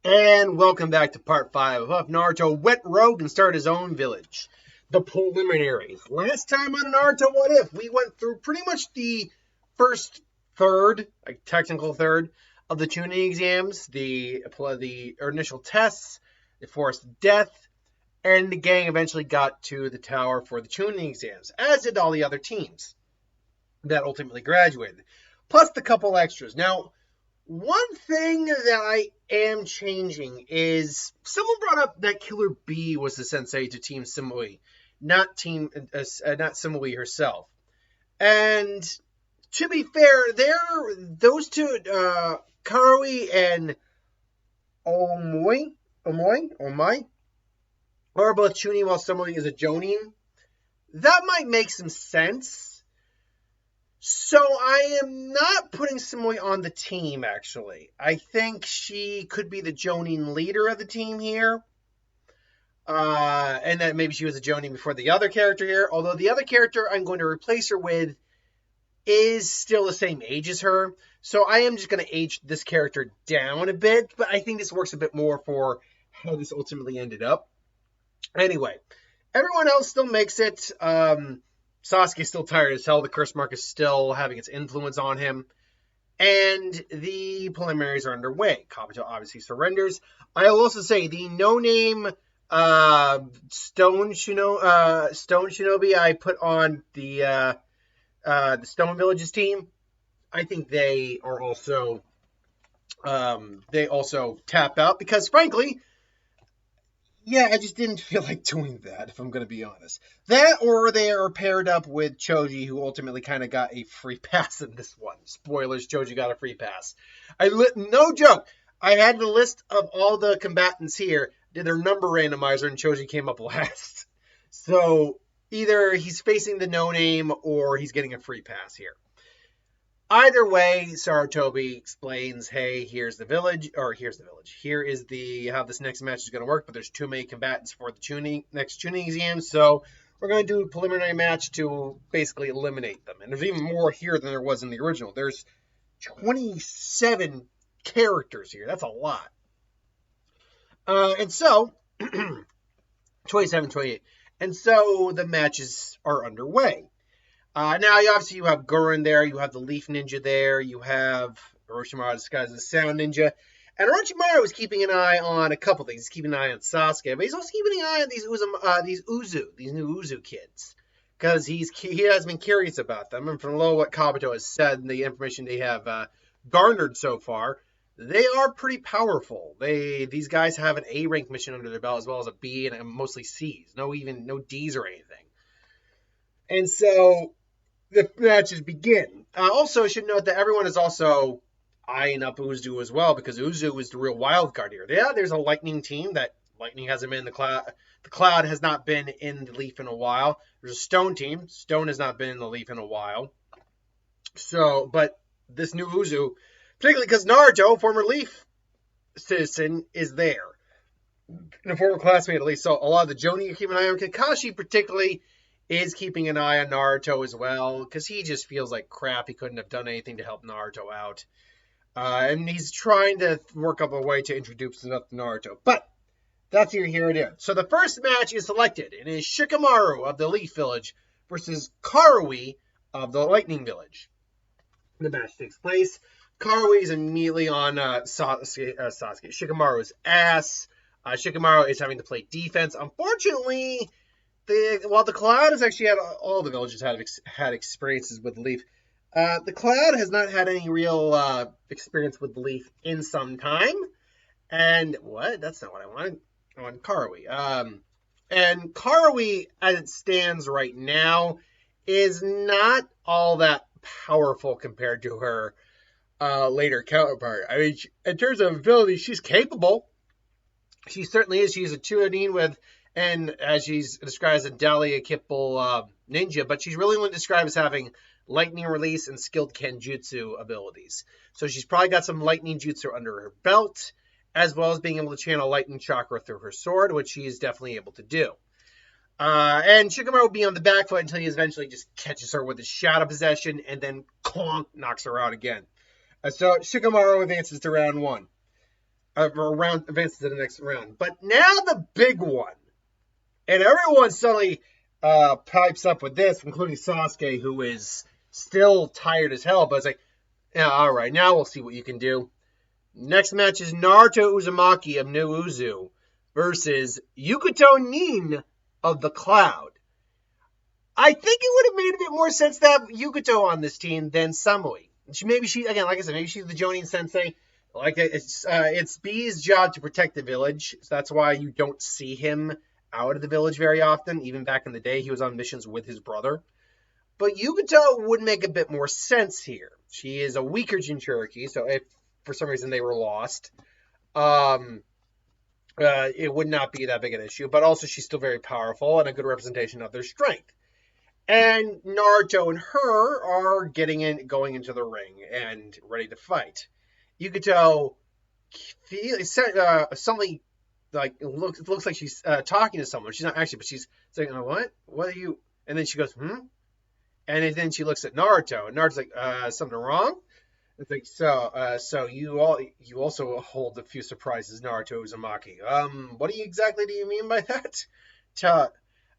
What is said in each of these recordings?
And welcome back to part 5 of Naruto went rogue and started his own village. The Preliminaries. Last time on Naruto What If, we went through pretty much the first third, like technical third, of the tuning exams, the initial tests, the forced death, and the gang eventually got to the tower for the tuning exams, as did all the other teams that ultimately graduated, plus the couple extras. Now, one thing that I am changing is someone brought up that Killer B was the sensei to Team Simui, not Simui herself. And to be fair, those two, Karoi and Omoi, are both Chunin while Simui is a Jonin. That might make some sense. So I am not putting Simui on the team, actually. I think she could be the Jonin leader of the team here. And that maybe she was a Jonin before the other character here. Although the other character I'm going to replace her with is still the same age as her. So I am just going to age this character down a bit. But I think this works a bit more for how this ultimately ended up. Anyway, everyone else still makes it. Sasuke's still tired as hell. The curse mark is still having its influence on him. And the preliminaries are underway. Kabuto obviously surrenders. I'll also say the no-name Stone Shinobi I put on the Stone Villages team. I think they are also tap out because, frankly, yeah, I just didn't feel like doing that, if I'm going to be honest. That, or they are paired up with Choji, who ultimately kind of got a free pass in this one. Spoilers, Choji got a free pass. No joke, I had the list of all the combatants here, did their number randomizer, and Choji came up last. So, either he's facing the no-name, or he's getting a free pass here. Either way, Sarutobi explains, hey, here's the village. Here is how this next match is going to work, but there's too many combatants for the next tuning exam, so we're going to do a preliminary match to basically eliminate them. And there's even more here than there was in the original. There's 27 characters here. That's a lot. And so, 27, 28. And so the matches are underway. Now, obviously, you have Gurren there, you have the Leaf Ninja there, you have Orochimaru disguised as a Sound Ninja, and Orochimaru is keeping an eye on a couple things. He's keeping an eye on Sasuke, but he's also keeping an eye on these new Uzu kids, because he has been curious about them, and from what Kabuto has said and the information they have garnered so far, they are pretty powerful. These guys have an A rank mission under their belt as well as a B and mostly C's, no D's or anything. And so the matches begin. Also, I should note that everyone is also eyeing up Uzu as well, because Uzu is the real wild card here. Yeah, there's a Lightning team that Lightning hasn't been in the Cloud. The Cloud has not been in the Leaf in a while. There's a Stone team. Stone has not been in the Leaf in a while. So, but this new Uzu, particularly because Naruto, former Leaf citizen, is there. And a former classmate, at least. So a lot of the Jonin are keeping an eye on. Kakashi, particularly, is keeping an eye on Naruto as well, because he just feels like crap. He couldn't have done anything to help Naruto out. And he's trying to work up a way to introduce enough to Naruto. But that's here it is. So the first match is selected. It is Shikamaru of the Leaf Village versus Karoi of the Lightning Village. The match takes place. Karoi is immediately on Shikamaru's ass. Shikamaru is having to play defense. Unfortunately, while the Cloud has actually all the villages had experiences with Leaf, the Cloud has not had any real experience with Leaf in some time. And what? That's not what I wanted. I want Karoi. And Karoi, as it stands right now, is not all that powerful compared to her later counterpart. I mean, in terms of ability, she's capable. She certainly is. She's a Chunin and as she's described as a Dahlia Kipple ninja, but she's really only described as having lightning release and skilled Kenjutsu abilities. So she's probably got some lightning jutsu under her belt, as well as being able to channel lightning chakra through her sword, which she is definitely able to do. And Shikamaru will be on the back foot until he eventually just catches her with his shadow possession and then clonk knocks her out again. So Shikamaru advances to round one. round advances to the next round. But now the big one, and everyone suddenly pipes up with this, including Sasuke, who is still tired as hell. But it's like, yeah, all right, now we'll see what you can do. Next match is Naruto Uzumaki of New Uzu versus Yukuto Nin of the Cloud. I think it would have made a bit more sense to have Yukuto on this team than Samui. Maybe she, again, like I said, maybe she's the Jonin sensei. Like it's B's job to protect the village, so that's why you don't see him out of the village very often. Even back in the day, he was on missions with his brother. But Yukuto would make a bit more sense here. She is a weaker Jinchuriki, so if for some reason they were lost, it would not be that big an issue. But also, she's still very powerful and a good representation of their strength. And Naruto and her are going into the ring and ready to fight. Yukuto something like it looks like she's talking to someone. She's not actually, but she's saying, "What? What are you?" And then she goes, "Hmm." And then she looks at Naruto, and Naruto's like, "Something wrong?" It's like, so you also hold a few surprises, Naruto Uzumaki. What exactly do you mean by that?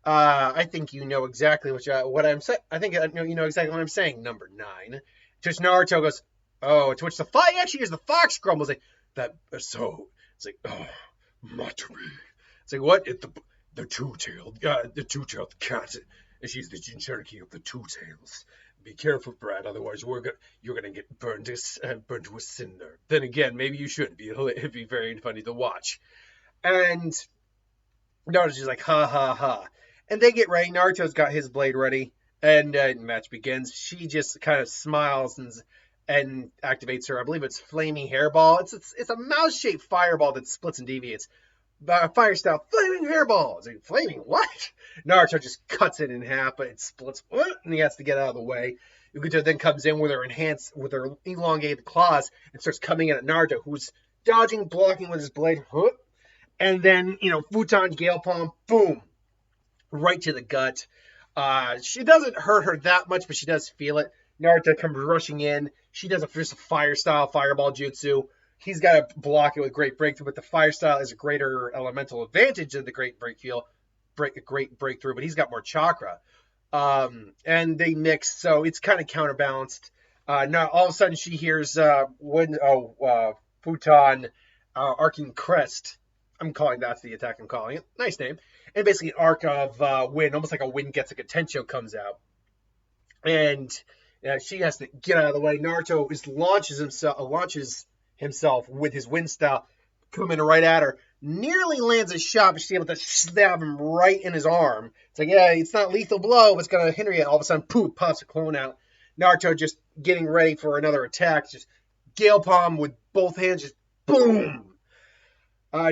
I think you know exactly what I'm saying. I think you know exactly what I'm saying. Number 9. To which Naruto goes, "Oh," to which the fight actually is the fox grumbles like that. So it's like, "Oh, Maturi." It's like, what? The two-tailed cat. And she's the Jinchuriki of the two tails. Be careful, Brad. Otherwise, you're gonna get burned to a cinder. Then again, maybe you shouldn't be. It'd be very funny to watch. And Naruto's just like, ha ha ha. And they get ready. Naruto's got his blade ready, and match begins. She just kind of smiles and activates her. I believe it's flaming hairball. It's a mouse-shaped fireball that splits and deviates. Fire style flaming hairball. It's like, flaming what? Naruto just cuts it in half, but it splits, and he has to get out of the way. Yukuto then comes in with her elongated claws and starts coming in at Naruto, who's dodging, blocking with his blade. And then, Futon Gale Palm, boom, right to the gut. She doesn't hurt her that much, but she does feel it. Naruto comes rushing in. She does just a fire style fireball jutsu. He's got to block it with Great Breakthrough, but the fire style is a greater elemental advantage of the Great Breakthrough, but he's got more chakra. And they mix, so it's kind of counterbalanced. Now, all of a sudden, she hears Futon Arcing Crest. I'm calling that's the attack I'm calling it. Nice name. And basically an arc of wind, almost like a wind gets a Tencho comes out. And she has to get out of the way. Naruto launches himself with his wind style, coming right at her. Nearly lands a shot, but she's able to stab him right in his arm. It's like, yeah, it's not lethal blow, but it's going to hinder you. And all of a sudden, poof, pops a clone out. Naruto just getting ready for another attack. Just Gale Palm with both hands, just boom.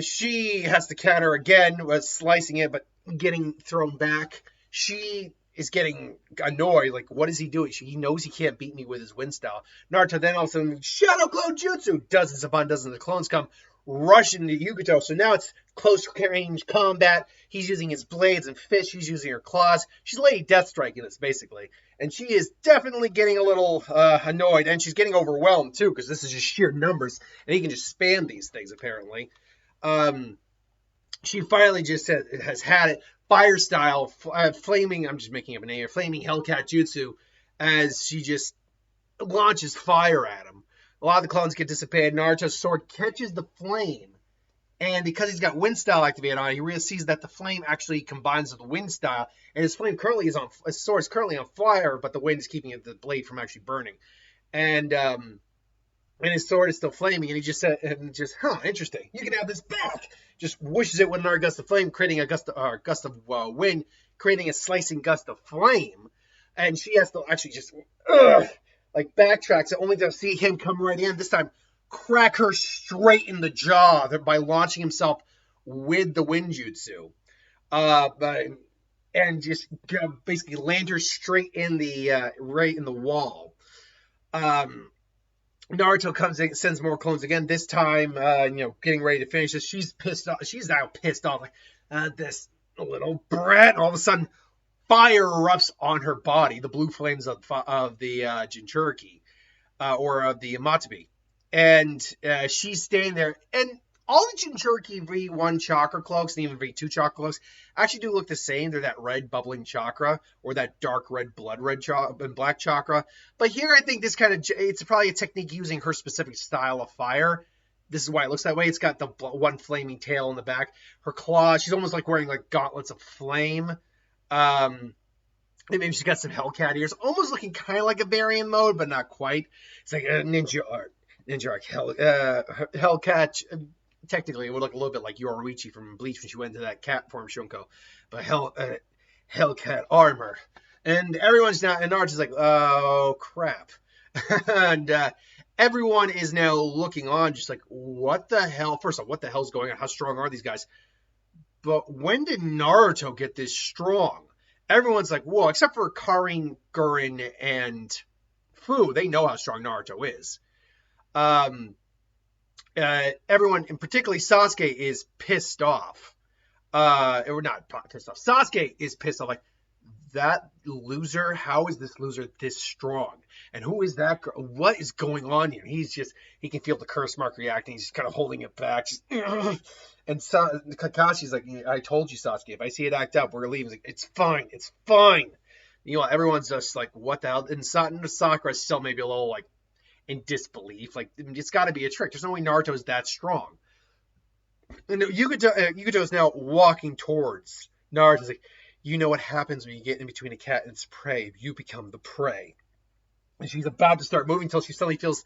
She has to counter again, slicing it, but getting thrown back. She is getting annoyed. Like, what is he doing? He knows he can't beat me with his wind style. Naruto then all of a sudden, Shadow Clone Jutsu! Dozens upon dozens of clones come rushing to Yukuto. So now it's close range combat. He's using his blades and fists. She's using her claws. She's Lady Deathstrike in this, basically. And she is definitely getting a little annoyed. And she's getting overwhelmed, too, because this is just sheer numbers. And he can just spam these things, apparently. She finally just has had it. Fire style, flaming, I'm just making up a name here, flaming Hellcat Jutsu, as she just launches fire at him. A lot of the clones get dissipated. Naruto's sword catches the flame, and because he's got wind style activated on it, he really sees that the flame actually combines with the wind style, and his sword is currently on fire, but the wind is keeping the blade from actually burning. And his sword is still flaming, and he just said, interesting. You can have this back. Just whooshes it with another gust of flame, creating a gust of wind, creating a slicing gust of flame. And she has to actually just, backtrack, so only to see him come right in. This time, crack her straight in the jaw by launching himself with the wind jutsu. And just basically land her straight in right in the wall. Naruto comes in, sends more clones again. This time, getting ready to finish this. She's pissed off. She's now pissed off, like this little brat. All of a sudden, fire erupts on her body. The blue flames of the Jinchuriki, or of the Matsubi, and she's standing there. And all the Jinchuriki V1 chakra cloaks and even V2 chakra cloaks actually do look the same. They're that red bubbling chakra or that dark red blood red and black chakra. But here I think this kind of, it's probably a technique using her specific style of fire. This is why it looks that way. It's got the one flaming tail in the back. Her claws, she's almost like wearing like gauntlets of flame. And maybe she's got some Hellcat ears, almost looking kind of like a Varian mode, but not quite. It's like a ninja art. Hellcat. Technically, it would look a little bit like Yoruichi from Bleach when she went into that cat form, Shunko. But Hellcat armor. And everyone's now, and Naruto's like, oh, crap. And everyone is now looking on, just like, what the hell? First of all, what the hell's going on? How strong are these guys? But when did Naruto get this strong? Everyone's like, whoa, except for Karin, Gurren, and Fu. They know how strong Naruto is. Everyone, and particularly Sasuke, is pissed off. Or not pissed off. Sasuke is pissed off. Like, that loser, how is this loser this strong? And who is that girl? What is going on here? He can feel the curse mark reacting. He's just kind of holding it back. Just, and Kakashi's like, I told you, Sasuke, if I see it act up, we're leaving. Like, it's fine. It's fine. You know, everyone's just like, what the hell? And Sakura is still maybe a little like in disbelief. Like, it's got to be a trick. There's no way Naruto is that strong. And Yugo is now walking towards Naruto. Like, you know what happens when you get in between a cat and its prey. You become the prey. And she's about to start moving until she suddenly feels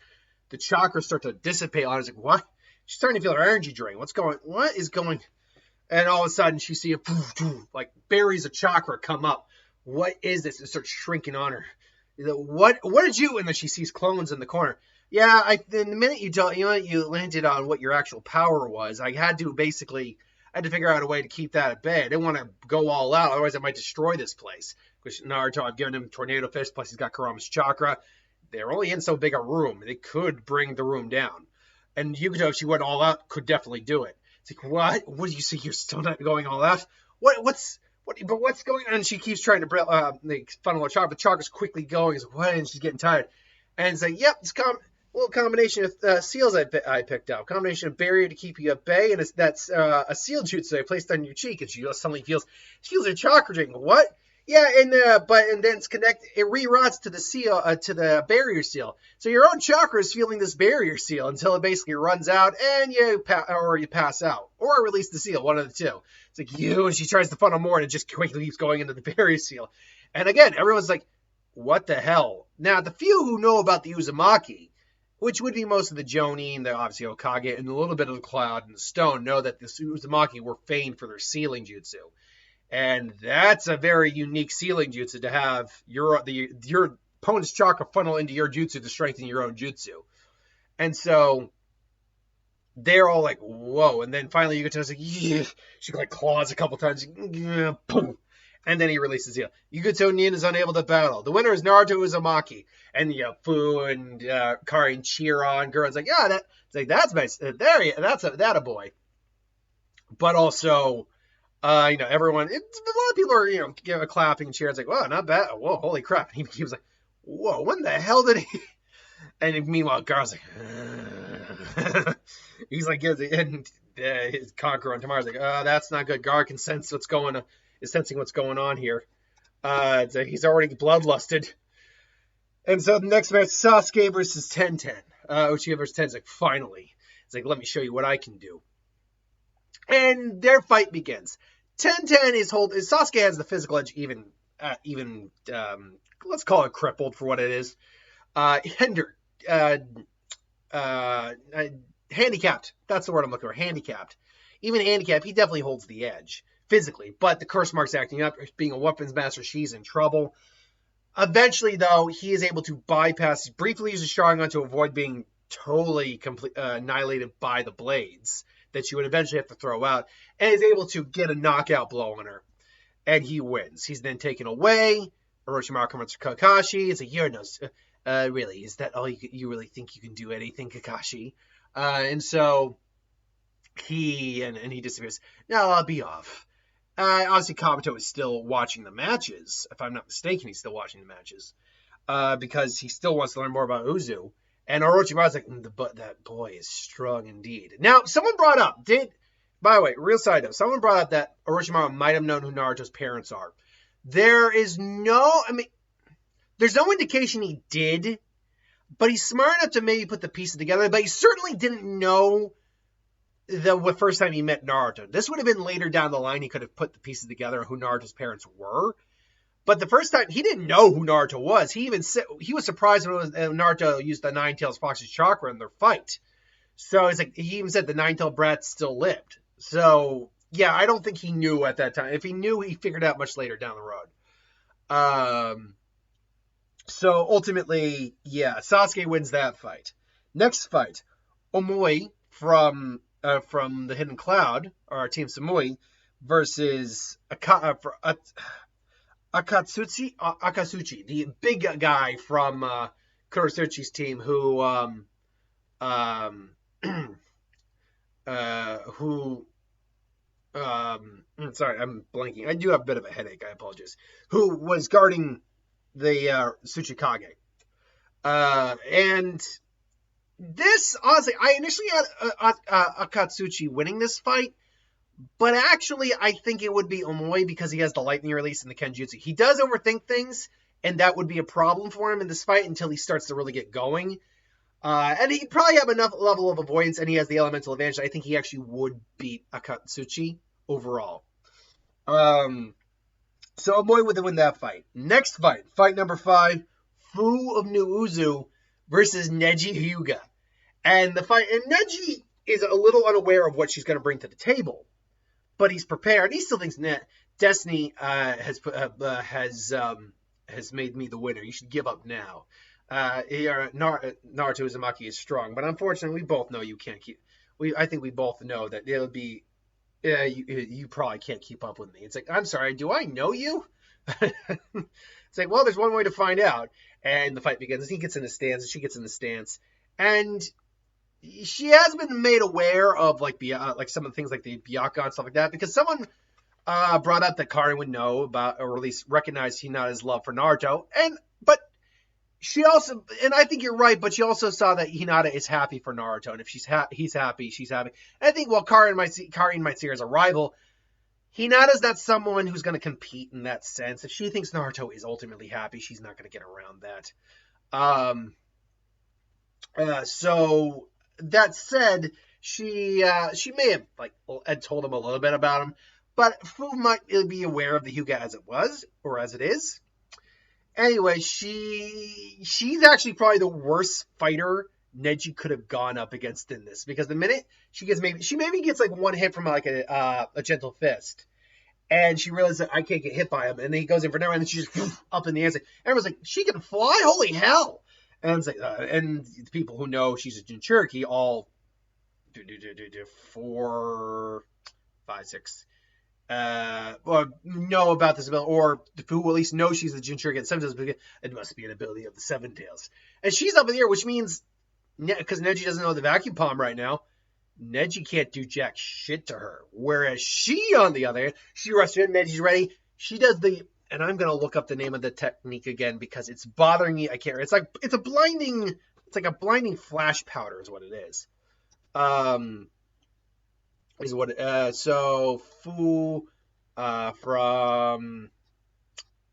the chakra start to dissipate on her. She's like, what? She's starting to feel her energy drain. What is going? And all of a sudden she sees like berries of chakra come up. What is this? It starts shrinking on her. What did you? And then she sees clones in the corner. Yeah, the minute you landed on what your actual power was, I had to figure out a way to keep that at bay. I didn't want to go all out, otherwise I might destroy this place. Which Naruto, I've given him Tornado Fist, plus he's got Kurama's chakra. They're only in so big a room. They could bring the room down. And Yugo, if she went all out, could definitely do it. It's like, what? What do you see? You're still not going all out? What's going on? And she keeps trying to funnel her chakra. The chakra's quickly going. It's like, what? And she's getting tired. And it's like, yep, it's a little combination of seals I picked up. Combination of barrier to keep you at bay, and that's a seal jutsu I placed on your cheek. And she suddenly feels her chakra drain. What? Yeah, and then it's connected. It reroutes to the seal, to the barrier seal. So your own chakra is feeling this barrier seal until it basically runs out, and you pass out, or release the seal. One of the two. It's like and she tries to funnel more, and it just quickly keeps going into the barrier seal. And again, everyone's like, "What the hell?" Now, the few who know about the Uzumaki, which would be most of the Jonin, the obviously Hokage, and a little bit of the Cloud and the Stone, know that the Uzumaki were famed for their sealing jutsu. And that's a very unique sealing jutsu to have your opponent's chakra funnel into your jutsu to strengthen your own jutsu. And so they're all like, whoa. And then finally Yugoto's like, yeah. She like claws a couple times. Yeah, boom. And then he releases the Yugoto Nin is unable to battle. The winner is Naruto Uzumaki. And Fu and Karin cheer on. Gurren's like, yeah, that's nice. That's a boy. But also, everyone, a lot of people are, clapping and cheering. It's like, whoa, not bad. Whoa, holy crap. And he was like, whoa, when the hell did he? And meanwhile, Gar's like, he's like, and his conqueror on Tomorrow's like, that's not good. Gar can sense is sensing what's going on here. He's already bloodlusted. And so the next match, Sasuke versus Tenten. Uchiha versus Tenten's like, finally. It's like, let me show you what I can do. And their fight begins. Tenten Sasuke has the physical edge even let's call it crippled for what it is. Handicapped. That's the word I'm looking for. Handicapped. Even handicapped, he definitely holds the edge physically, but the curse mark's acting up. Being a weapons master, she's in trouble. Eventually, though, he is able to bypass, briefly use a Sharingan to avoid being totally annihilated by the blades that you would eventually have to throw out, and is able to get a knockout blow on her. And he wins. He's then taken away. Orochimaru comes to Kakashi. It's like, really, is that all you really think you can do anything, Kakashi? And so he disappears. Now I'll be off. Obviously, Kabuto is still watching the matches. If I'm not mistaken, he's still watching the matches. Because he still wants to learn more about Uzu. And Orochimaru's like, that boy is strong indeed. Now, someone brought up, by the way, real side note, someone brought up that Orochimaru might have known who Naruto's parents are. There's no indication he did, but he's smart enough to maybe put the pieces together, but he certainly didn't know the first time he met Naruto. This would have been later down the line. He could have put the pieces together who Naruto's parents were. But the first time, he didn't know who Naruto was. He even said, he was surprised when Naruto used the Nine-Tails Fox's chakra in their fight. So it's like, he even said the Nine-Tailed Brat still lived. So, yeah, I don't think he knew at that time. If he knew, he figured out much later down the road. So ultimately, yeah, Sasuke wins that fight. Next fight, Omoi from the Hidden Cloud, or Team Samui, versus Akatsuchi, the big guy from Kurosuchi's team, who sorry, I'm blanking. I do have a bit of a headache. I apologize. Who was guarding the Tsuchikage. And this, honestly, I initially had Akatsuchi winning this fight, but actually I think it would be Omoi because he has the lightning release and the Kenjutsu. He does overthink things, and that would be a problem for him in this fight until he starts to really get going. And he probably have enough level of avoidance, and he has the elemental advantage. I think he actually would beat Akatsuchi overall. So Omoi would win that fight. Next fight, fight number 5, Fu of New Uzu versus Neji Hyuga. And Neji is a little unaware of what she's going to bring to the table, but he's prepared. He still thinks Destiny has made me the winner. You should give up now. Naruto Uzumaki is strong, but unfortunately, we both know you can't keep. I think we both know that it'll be. You probably can't keep up with me. It's like, I'm sorry, do I know you? It's like, well, there's one way to find out. And the fight begins. He gets in the stance, and she gets in the stance, and she has been made aware of like some of the things like the Byakugan and stuff like that, because someone brought up that Karin would know about, or at least recognize Hinata's love for Naruto, but she also, and I think you're right, but she also saw that Hinata is happy for Naruto, and if he's happy, she's happy. And I think while Karin might see her as a rival, Hinata's not someone who's going to compete in that sense. If she thinks Naruto is ultimately happy, she's not going to get around that. So that said, she may have had told him a little bit about him, but Fu might be aware of the Hyuga as it was, or as it is. Anyway, she's actually probably the worst fighter Neji could have gone up against in this, because the minute she maybe gets like one hit from like a gentle fist, and she realizes that I can't get hit by him, and then he goes in for another, and then she's just up in the air. Everyone's like, she can fly, holy hell! And it's like, and the people who know she's a Jinchuriki all 4, 5, 6. Or know about this ability, or who at least know she's the Jinchuriki at 7 tails, because it must be an ability of the 7 tails. And she's up in the air, which means, because Neji doesn't know the vacuum palm right now, Neji can't do jack shit to her. Whereas she, on the other hand, she rushes in, Neji's ready, she does and I'm going to look up the name of the technique again, because it's bothering me, I can't, it's like a blinding flash powder is what it is. So Fu from,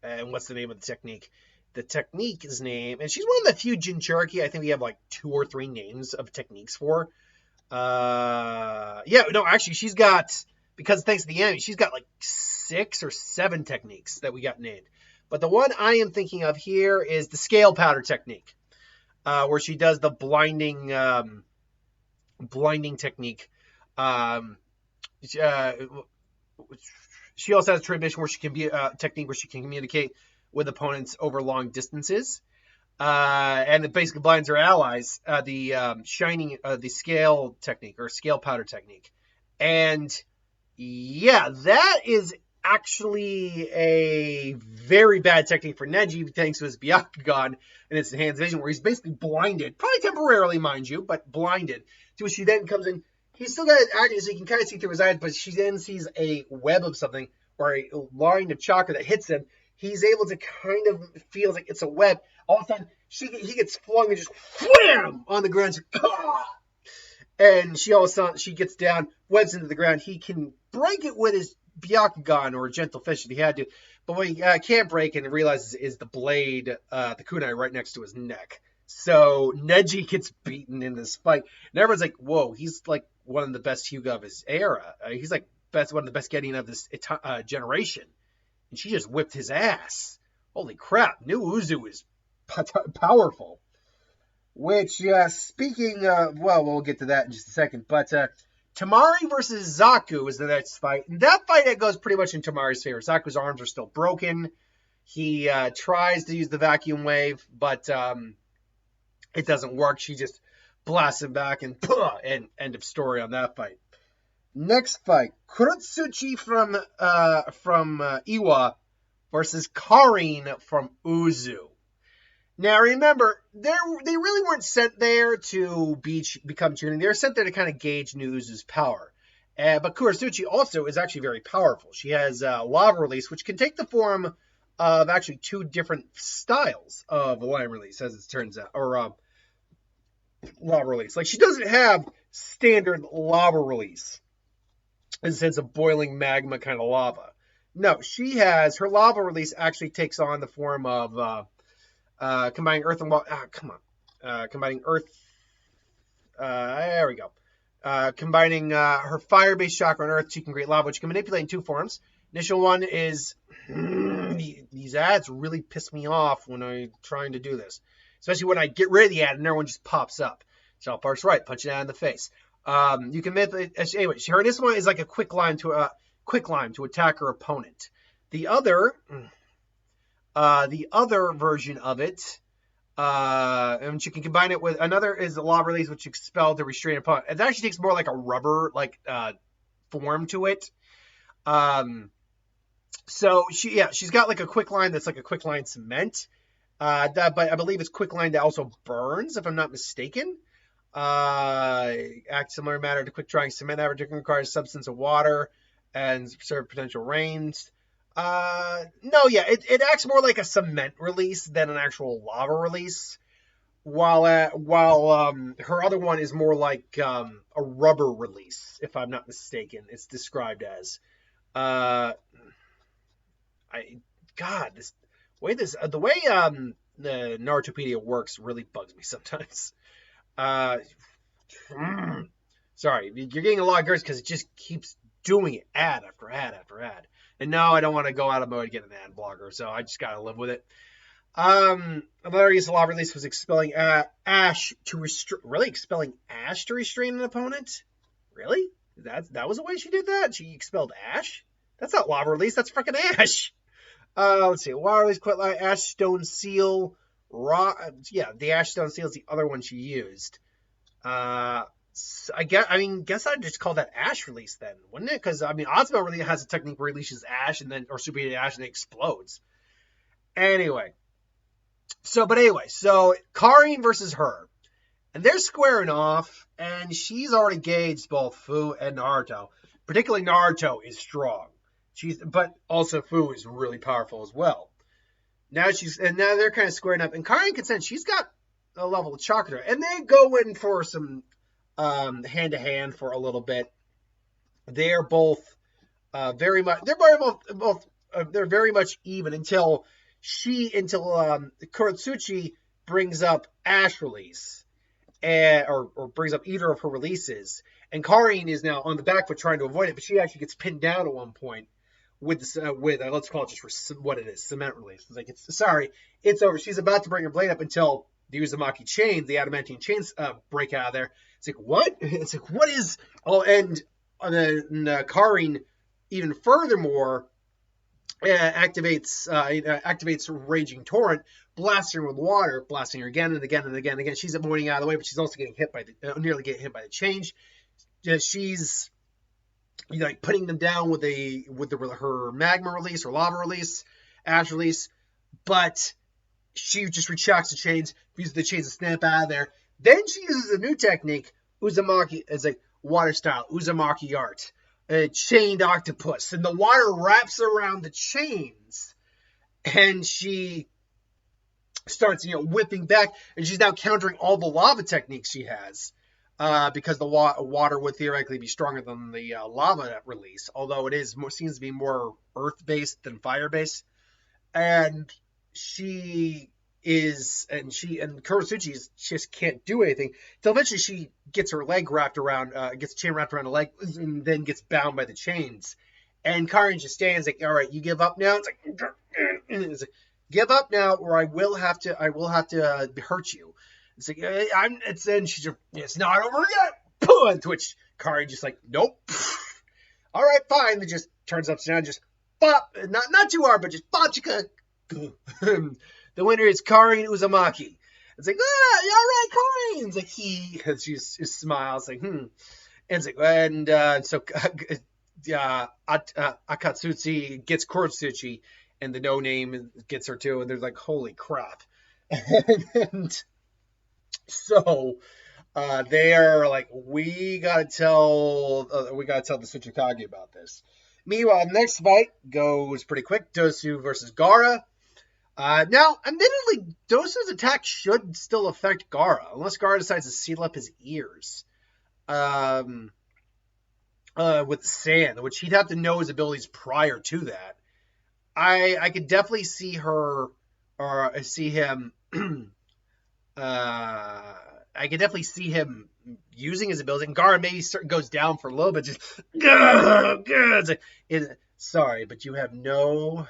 and what's the name of the technique? The technique is named, and she's one of the few Jinchuriki I think we have like 2 or 3 names of techniques for. Actually she's got, because thanks to the anime, she's got like 6 or 7 techniques that we got named. But the one I am thinking of here is the scale powder technique, where she does the blinding technique. She also has a transmission where she can be a technique where she can communicate with opponents over long distances, and it basically blinds her allies. The scale technique, or scale powder technique, and yeah, that is actually a very bad technique for Neji, thanks to his Byakugan and its enhanced vision, where he's basically blinded, probably temporarily, mind you, but blinded. To which she then comes in. He's still got it active, so you can kind of see through his eyes, but she then sees a web of something, or a line of chakra that hits him. He's able to kind of feel like it's a web. All of a sudden, he gets flung and just wham on the ground. And she all of a sudden, she gets down, webs into the ground. He can break it with his Byakugan or gentle fist if he had to. But what he can't break and realizes is the blade, the kunai right next to his neck. So Neji gets beaten in this fight. And everyone's like, whoa, he's like one of the best Hyuga of his era. He's like one of the best Genin of this generation. And she just whipped his ass. Holy crap, New Uzu is powerful. Which, speaking of, well, we'll get to that in just a second. But Tamari versus Zaku is the next fight. And that fight, it goes pretty much in Tamari's favor. Zaku's arms are still broken. He tries to use the vacuum wave, but it doesn't work. She just blasts him back, and end of story on that fight. Next fight, Kurotsuchi from Iwa versus Karin from Uzu. Now remember, they really weren't sent there to become tuning. They were sent there to kind of gauge Uzu's power. But Kurotsuchi also is actually very powerful. She has lava release, which can take the form of actually two different styles of lime release, as it turns out, or lava release. Like, she doesn't have standard lava release in the sense of boiling magma kind of lava. No, she has, her lava release actually takes on the form of combining earth and water. Combining earth. There we go. Combining her fire-based chakra and earth, she can create lava, which can manipulate in two forms. Initial one is these ads really piss me off when I'm trying to do this, especially when I get rid of the ad and everyone just pops up. So parts right, punch it out in the face. You can manipulate. Anyway, this one is like a quick lime to attack her opponent. The other version of it, and you can combine it with another is the lava release, which expelled to restrain opponent. It actually takes more like a rubber form to it. So she's got like a quick line that's like a quick line cement. But I believe it's quick line that also burns, if I'm not mistaken. Act similar matter to quick drying cement. Average requires substance of water and serve potential rains. It acts more like a cement release than an actual lava release, while her other one is more like a rubber release, if I'm not mistaken. It's described as the way the Narutopedia works really bugs me sometimes. Sorry, you're getting a lot of girls because it just keeps doing it ad after ad after ad. And no, I don't want to go out of mode and get an ad blogger, so I just gotta live with it. Another use of lava release was expelling ash to restrain. Really, expelling ash to restrain an opponent? Really? That was the way she did that? She expelled ash? That's not lava release. That's freaking ash. Let's see. Lava release, quit line, ash stone seal. The ash stone seal is the other one she used. I guess I'd just call that ash release then, wouldn't it? Because Ozma really has a technique where it releases ash or superheated ash and it explodes. Anyway, so Karin versus her, and they're squaring off, and she's already gauged both Fu and Naruto. Particularly Naruto is strong. But also Fu is really powerful as well. Now they're kind of squaring up, and Karin can sense she's got a level of chakra, and they go in for some hand to hand for a little bit. They're both very much even until Kurotsuchi brings up ash release, or brings up either of her releases, and Karin is now on the back foot trying to avoid it, but she actually gets pinned down at one point with let's call it just for what it is, cement release. It's over. She's about to bring her blade up until the Uzumaki chains, the adamantine chains, break out of there. It's like, what? It's like, what is? Oh, and Karin, even furthermore, activates Raging Torrent, blasting her with water, blasting her again and again and again and again. She's avoiding out of the way, but she's also getting hit nearly getting hit by the change. She's putting them down with her magma release or lava release, ash release, but she just retracts the chains, uses the chains to snap out of there. Then she uses a new technique, Uzumaki, as a water style, Uzumaki art, a chained octopus, and the water wraps around the chains, and she starts, whipping back, and she's now countering all the lava techniques she has. Because the water would theoretically be stronger than the lava release, although seems to be more earth-based than fire-based. And Kurosuchi just can't do anything until eventually she gets her leg wrapped around, gets a chain wrapped around her leg, and then gets bound by the chains. And Karin just stands like, "All right, you give up now." It's like, "Give up now, or I will have to hurt you." It's like, and she's just, "It's not over yet." Puh, to which Karin just like, "Nope." All right, fine. It just turns upside down, just bop, not too hard, but just bopchika. The winner is Karin Uzumaki. It's like, all right, Karin. It's like she just smiles like, And it's like, so Akatsuchi gets Kurosuchi, and the no name gets her too, and they're like, holy crap. And so they are like, we gotta tell the Tsuchikage about this. Meanwhile, the next fight goes pretty quick. Dosu versus Gaara. Now, admittedly, Dosu's attack should still affect Gaara, unless Gaara decides to seal up his ears. With sand, which he'd have to know his abilities prior to that. I could definitely see her, or see him. I could definitely see him using his ability. And Gaara maybe goes down for a little bit, just sorry, but you have no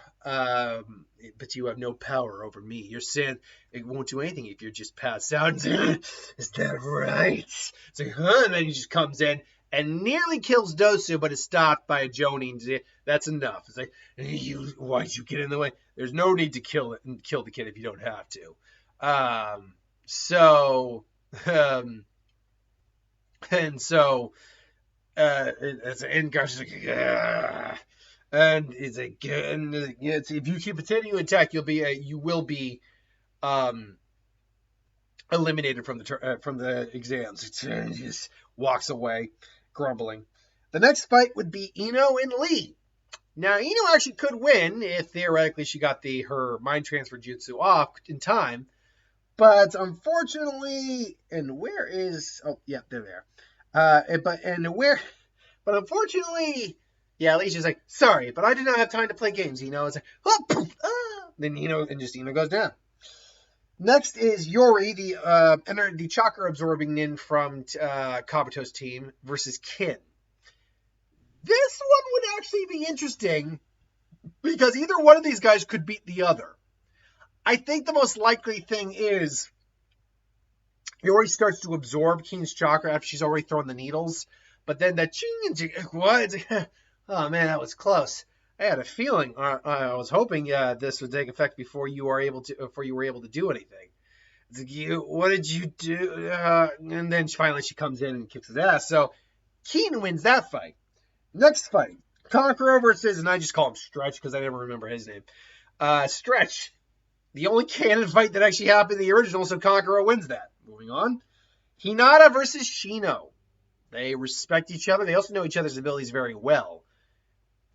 power over me. Your sand, it won't do anything if you're just passed out. Is that right? It's like, and then he just comes in and nearly kills Dosu, but is stopped by a Jonin. That's enough. It's like, why'd you get in the way? There's no need to kill the kid if you don't have to. And Gar's like, and it's like, if you keep continuing to attack, you will be eliminated from the exams. He just walks away, grumbling. The next fight would be Ino and Lee. Now, Ino actually could win if theoretically she got her mind transfer jutsu off in time. But unfortunately, where is? Oh, yeah, they're there. But unfortunately, yeah, Alicia's like, sorry, but I did not have time to play games. It's like, then Ino goes down. Next is Yori, the chakra absorbing nin from Kabuto's team versus Kin. This one would actually be interesting because either one of these guys could beat the other. I think the most likely thing is Yori starts to absorb Kin's chakra after she's already thrown the needles, but then that what? Oh man, that was close. I had a feeling. I was hoping this would take effect before you were able to do anything. It's like, what did you do? And then finally she comes in and kicks his ass. So Kin wins that fight. Next fight, Conqueror versus, and I just call him Stretch because I never remember his name. Stretch. The only canon fight that actually happened in the original, so Conqueror wins that. Moving on. Hinata versus Shino. They respect each other. They also know each other's abilities very well.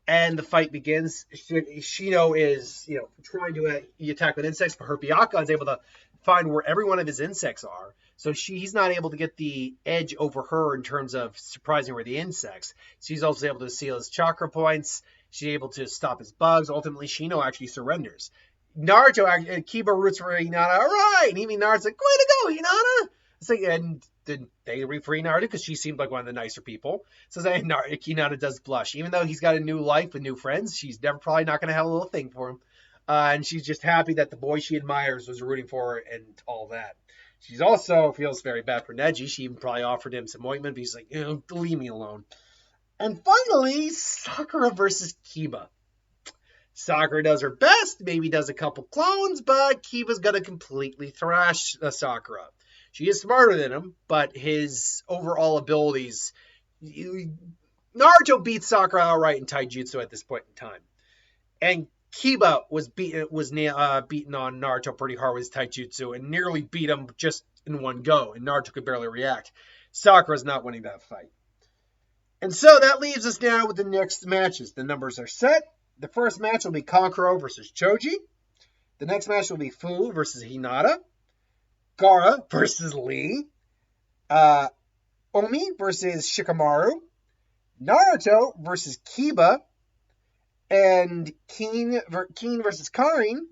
And the fight begins. Shino is, trying to attack with insects, but her Byakugan is able to find where every one of his insects are. So he's not able to get the edge over her in terms of surprising her with the insects. She's also able to seal his chakra points. She's able to stop his bugs. Ultimately, Shino actually surrenders. Naruto, Kiba roots for Hinata. All right. And even Naruto's like, way to go, Hinata. It's like, and then they free Naruto because she seemed like one of the nicer people. So Hinata does blush. Even though he's got a new life with new friends, she's probably not going to have a little thing for him. And she's just happy that the boy she admires was rooting for her and all that. She's also feels very bad for Neji. She even probably offered him some ointment, but he's like, leave me alone. And finally, Sakura versus Kiba. Sakura does her best, maybe does a couple clones, but Kiba's going to completely thrash Sakura. She is smarter than him, but his overall abilities... Naruto beats Sakura outright in Taijutsu at this point in time. And Kiba was beaten on Naruto pretty hard with his Taijutsu and nearly beat him just in one go, and Naruto could barely react. Sakura's not winning that fight. And so that leaves us now with the next matches. The numbers are set. The first match will be Kankuro versus Choji. The next match will be Fu versus Hinata, Gaara versus Lee, uh, Omi versus Shikamaru, Naruto versus Kiba, and Keen versus Karin,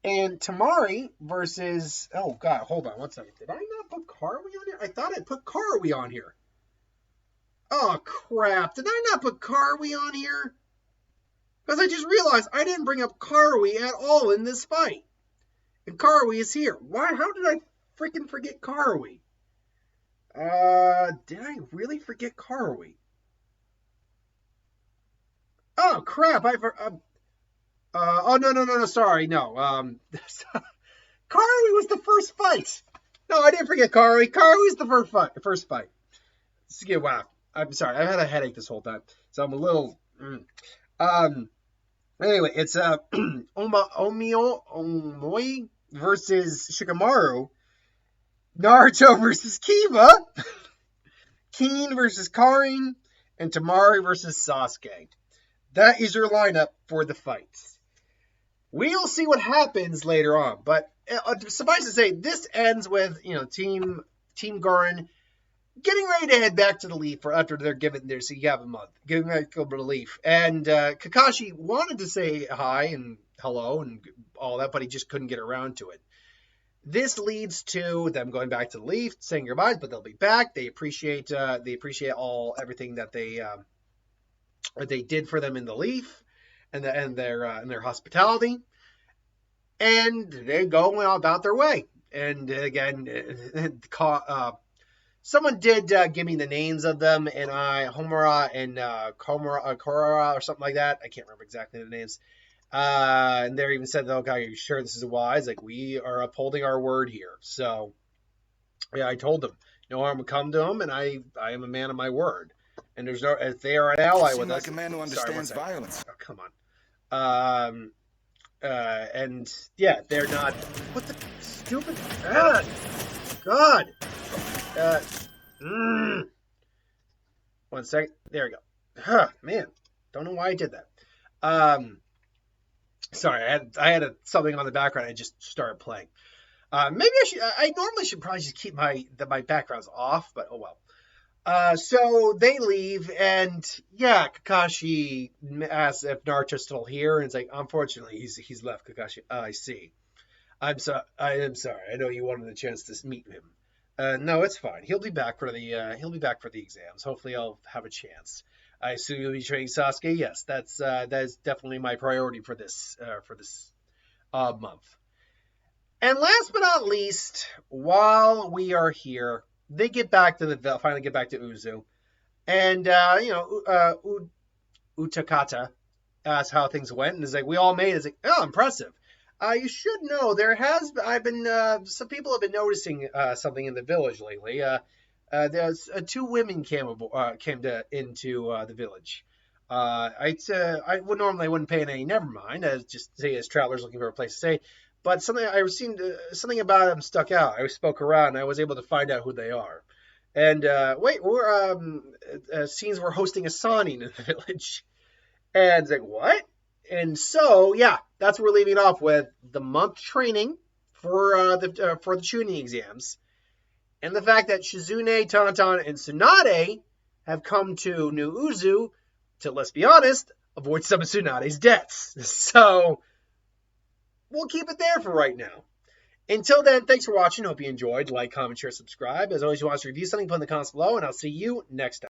and Tamari versus... Oh, God, hold on one second. Did I not put Karoi on here? I thought I put Karoi on here. Oh, crap. Did I not put Karoi on here? Because I just realized I didn't bring up Karoi at all in this fight. And Karoi is here. Why? How did I freaking forget Karoi? Did I really forget Karoi? Oh, crap. Oh, no, sorry. No. Karoi was the first fight. No, I didn't forget Karoi. Karoi was the first fight. Wow. I'm sorry. I've had a headache this whole time. So I'm a little... Anyway, it's Omoi versus Shikamaru, Naruto versus Kiba, Keen versus Karin, and Tamari versus Sasuke. That is your lineup for the fights. We'll see what happens later on, but suffice to say, this ends with Team Karin getting ready to head back to the Leaf after they're given their a month, getting ready to go to the Leaf. And Kakashi wanted to say hi and hello and all that, but he just couldn't get around to it. This leads to them going back to the Leaf, saying goodbyes, but they'll be back. They appreciate everything that they did for them in the Leaf and their hospitality, and they go about their way. And again, someone did give me the names of them, and Homura and Korora or something like that. I can't remember exactly the names. And they even said, "Okay, are you sure this is wise? Like, we are upholding our word here." So, yeah, I told them, I'm gonna come to them, and I am a man of my word. And there's no, if they are an ally with us. Like a man who understands violence. Oh, come on. And yeah, they're not. What the stupid? God. One second. There we go. Man, don't know why I did that. Sorry, I had something on the background. I just started playing. Maybe I normally should probably just keep my backgrounds off, but oh well. So they leave, and yeah, Kakashi asks if Naruto's still here, and it's like, unfortunately, he's left. Kakashi, I see. I am sorry. I know you wanted a chance to meet him. No, it's fine. He'll be back for the exams. Hopefully, I'll have a chance. I assume you'll be training Sasuke. Yes, that is definitely my priority for this month. And last but not least, while we are here, they finally get back to Uzu, and Utakata asks how things went, and is like, we all made it. It's like, oh, impressive. You should know some people have been noticing something in the village lately. There's two women came into the village. I would normally wouldn't pay any. Never mind. Just say as travelers looking for a place to stay. But something about them stuck out. I spoke around, and I was able to find out who they are. And scenes we're hosting a signing in the village. And it's like, what? And so, yeah, that's what we're leaving off with, the month training for the Chunin exams, and the fact that Shizune, Tauntaun, and Tsunade have come to New Uzu to, let's be honest, avoid some of Tsunade's debts. So we'll keep it there for right now. Until then, thanks for watching. Hope you enjoyed. Like, comment, share, subscribe. As always, you want us to review something, put in the comments below, and I'll see you next time.